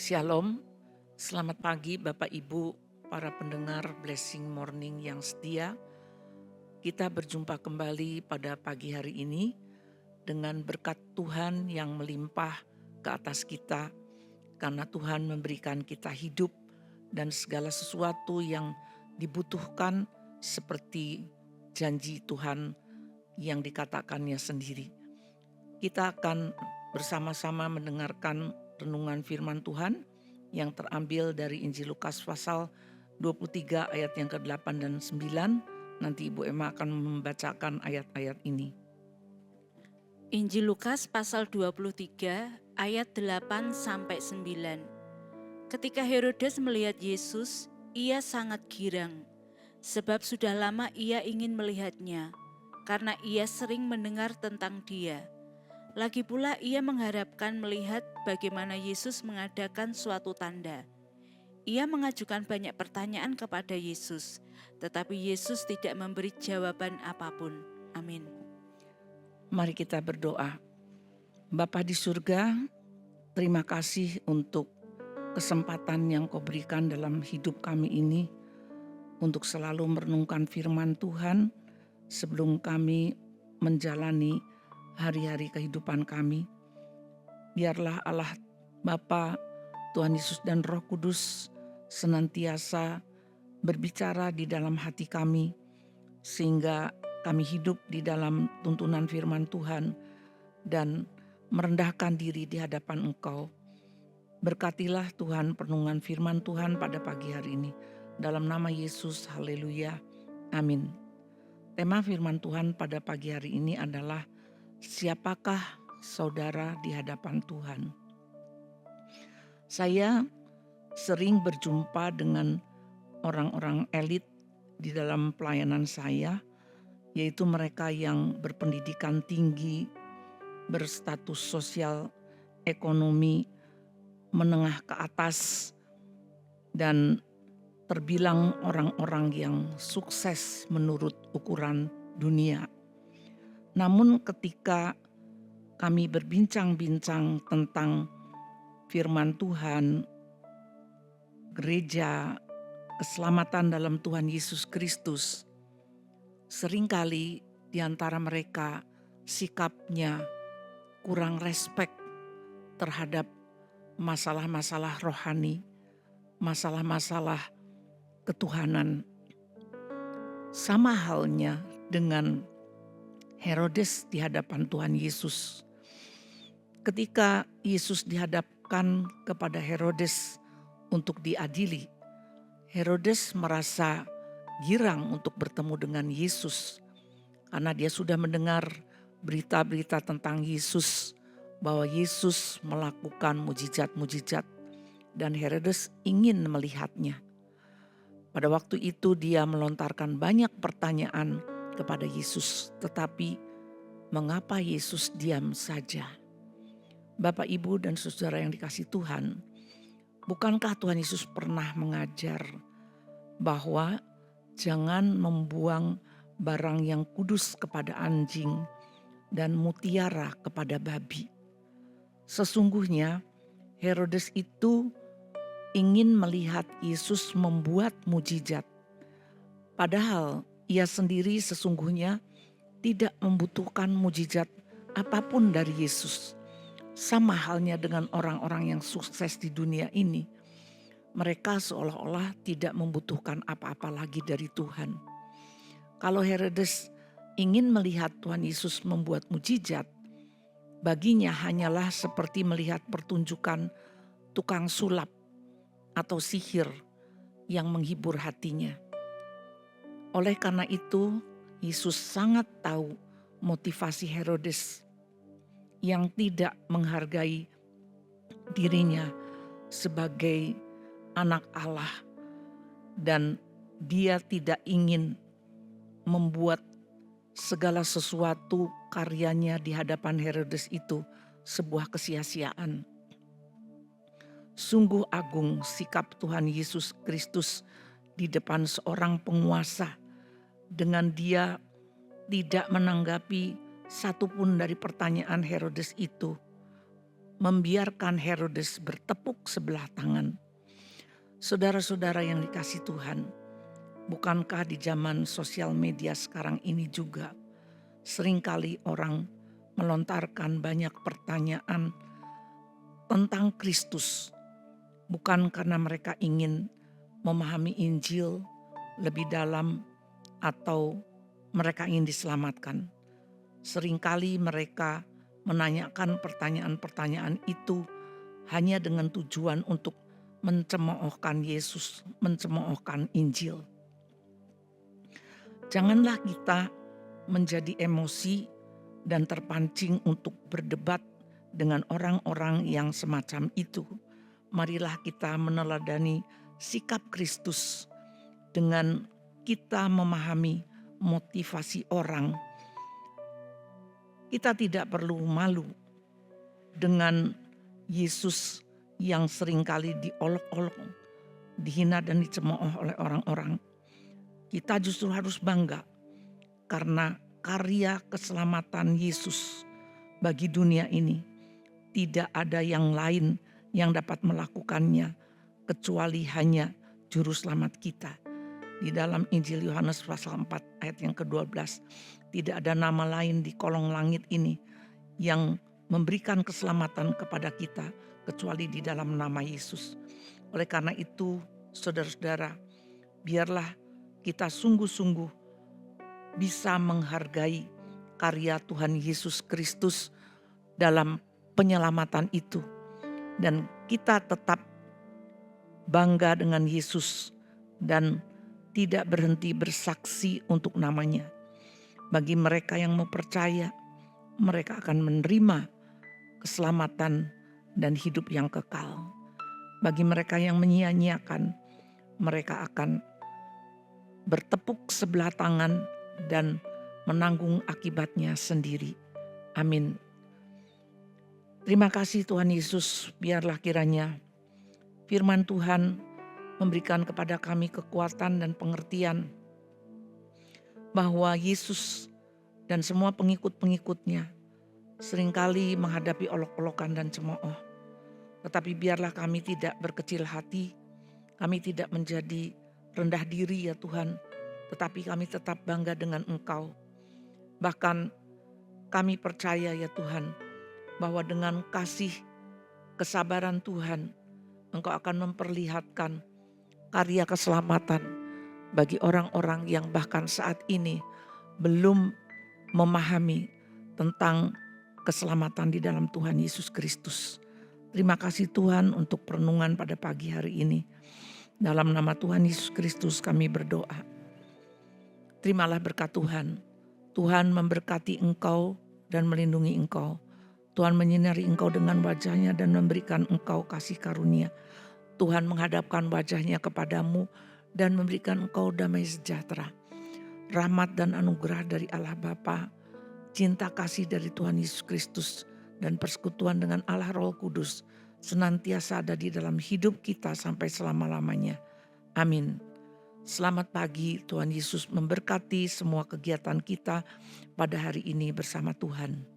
Shalom, selamat pagi Bapak Ibu, para pendengar Blessing Morning yang setia. Kita berjumpa kembali pada pagi hari ini dengan berkat Tuhan yang melimpah ke atas kita, karena Tuhan memberikan kita hidup dan segala sesuatu yang dibutuhkan seperti janji Tuhan yang dikatakannya sendiri. Kita akan bersama-sama mendengarkan renungan firman Tuhan yang terambil dari Injil Lukas pasal 23 ayat yang ke-8 dan 9. Nanti Ibu Emma akan membacakan ayat-ayat ini. Injil Lukas pasal 23 ayat 8 sampai 9. Ketika Herodes melihat Yesus, ia sangat girang, sebab sudah lama ia ingin melihatnya, karena ia sering mendengar tentang dia. Lagi pula ia mengharapkan melihat bagaimana Yesus mengadakan suatu tanda. Ia mengajukan banyak pertanyaan kepada Yesus, tetapi Yesus tidak memberi jawaban apapun. Amin. Mari kita berdoa. Bapa di surga, terima kasih untuk kesempatan yang Kau berikan dalam hidup kami ini untuk selalu merenungkan firman Tuhan sebelum kami menjalani hari-hari kehidupan kami. Biarlah Allah Bapa, Tuhan Yesus dan Roh Kudus senantiasa berbicara di dalam hati kami, sehingga kami hidup di dalam tuntunan firman Tuhan dan merendahkan diri di hadapan Engkau. Berkatilah Tuhan perenungan firman Tuhan pada pagi hari ini. Dalam nama Yesus, haleluya, amin. Tema firman Tuhan pada pagi hari ini adalah siapakah saudara di hadapan Tuhan. Saya sering berjumpa dengan orang-orang elit di dalam pelayanan saya, yaitu mereka yang berpendidikan tinggi, berstatus sosial ekonomi menengah ke atas, dan terbilang orang-orang yang sukses menurut ukuran dunia. Namun ketika kami berbincang-bincang tentang firman Tuhan, gereja, keselamatan dalam Tuhan Yesus Kristus, seringkali di antara mereka sikapnya kurang respek terhadap masalah-masalah rohani, masalah-masalah ketuhanan. Sama halnya dengan Herodes di hadapan Tuhan Yesus. Ketika Yesus dihadapkan kepada Herodes untuk diadili, Herodes merasa girang untuk bertemu dengan Yesus karena dia sudah mendengar berita-berita tentang Yesus, bahwa Yesus melakukan mujizat-mujizat dan Herodes ingin melihatnya. Pada waktu itu dia melontarkan banyak pertanyaan kepada Yesus, tetapi mengapa Yesus diam saja? Bapak, Ibu, dan saudara yang dikasihi Tuhan, bukankah Tuhan Yesus pernah mengajar bahwa jangan membuang barang yang kudus kepada anjing dan mutiara kepada babi? Sesungguhnya Herodes itu ingin melihat Yesus membuat mujizat, padahal ia sendiri sesungguhnya tidak membutuhkan mujizat apapun dari Yesus. Sama halnya dengan orang-orang yang sukses di dunia ini, mereka seolah-olah tidak membutuhkan apa-apa lagi dari Tuhan. Kalau Herodes ingin melihat Tuhan Yesus membuat mujizat, baginya hanyalah seperti melihat pertunjukan tukang sulap atau sihir yang menghibur hatinya. Oleh karena itu, Yesus sangat tahu motivasi Herodes yang tidak menghargai dirinya sebagai anak Allah, dan dia tidak ingin membuat segala sesuatu karyanya di hadapan Herodes itu sebuah kesia-siaan. Sungguh agung sikap Tuhan Yesus Kristus di depan seorang penguasa, dengan dia tidak menanggapi satupun dari pertanyaan Herodes itu, membiarkan Herodes bertepuk sebelah tangan. Saudara-saudara yang dikasihi Tuhan, bukankah di zaman sosial media sekarang ini juga seringkali orang melontarkan banyak pertanyaan tentang Kristus, bukan karena mereka ingin memahami Injil lebih dalam atau mereka ingin diselamatkan. Seringkali mereka menanyakan pertanyaan-pertanyaan itu hanya dengan tujuan untuk mencemoohkan Yesus, mencemoohkan Injil. Janganlah kita menjadi emosi dan terpancing untuk berdebat dengan orang-orang yang semacam itu. Marilah kita meneladani sikap Kristus dengan kita memahami motivasi orang. Kita tidak perlu malu dengan Yesus yang seringkali diolok-olok, dihina dan dicemooh oleh orang-orang. Kita justru harus bangga karena karya keselamatan Yesus bagi dunia ini. Tidak ada yang lain yang dapat melakukannya kecuali hanya juru selamat kita. Di dalam Injil Yohanes pasal 4 ayat yang ke-12, tidak ada nama lain di kolong langit ini yang memberikan keselamatan kepada kita kecuali di dalam nama Yesus. Oleh karena itu, saudara-saudara, biarlah kita sungguh-sungguh bisa menghargai karya Tuhan Yesus Kristus dalam penyelamatan itu. Dan kita tetap bangga dengan Yesus dan tidak berhenti bersaksi untuk namanya. Bagi mereka yang mau percaya, mereka akan menerima keselamatan dan hidup yang kekal. Bagi mereka yang menyia-nyiakan, mereka akan bertepuk sebelah tangan dan menanggung akibatnya sendiri. Amin. Terima kasih Tuhan Yesus, biarlah kiranya firman Tuhan memberikan kepada kami kekuatan dan pengertian bahwa Yesus dan semua pengikut-pengikutnya seringkali menghadapi olok-olokan dan cemooh. Tetapi biarlah kami tidak berkecil hati, kami tidak menjadi rendah diri ya Tuhan, tetapi kami tetap bangga dengan Engkau. Bahkan kami percaya ya Tuhan, bahwa dengan kasih kesabaran Tuhan, Engkau akan memperlihatkan karya keselamatan bagi orang-orang yang bahkan saat ini belum memahami tentang keselamatan di dalam Tuhan Yesus Kristus. Terima kasih Tuhan untuk perenungan pada pagi hari ini. Dalam nama Tuhan Yesus Kristus kami berdoa. Terimalah berkat Tuhan. Tuhan memberkati engkau dan melindungi engkau. Tuhan menyinari engkau dengan wajah-Nya dan memberikan engkau kasih karunia. Tuhan menghadapkan wajah-Nya kepadamu dan memberikan engkau damai sejahtera. Rahmat dan anugerah dari Allah Bapa, cinta kasih dari Tuhan Yesus Kristus, dan persekutuan dengan Allah Roh Kudus senantiasa ada di dalam hidup kita sampai selama-lamanya. Amin. Selamat pagi, Tuhan Yesus memberkati semua kegiatan kita pada hari ini bersama Tuhan.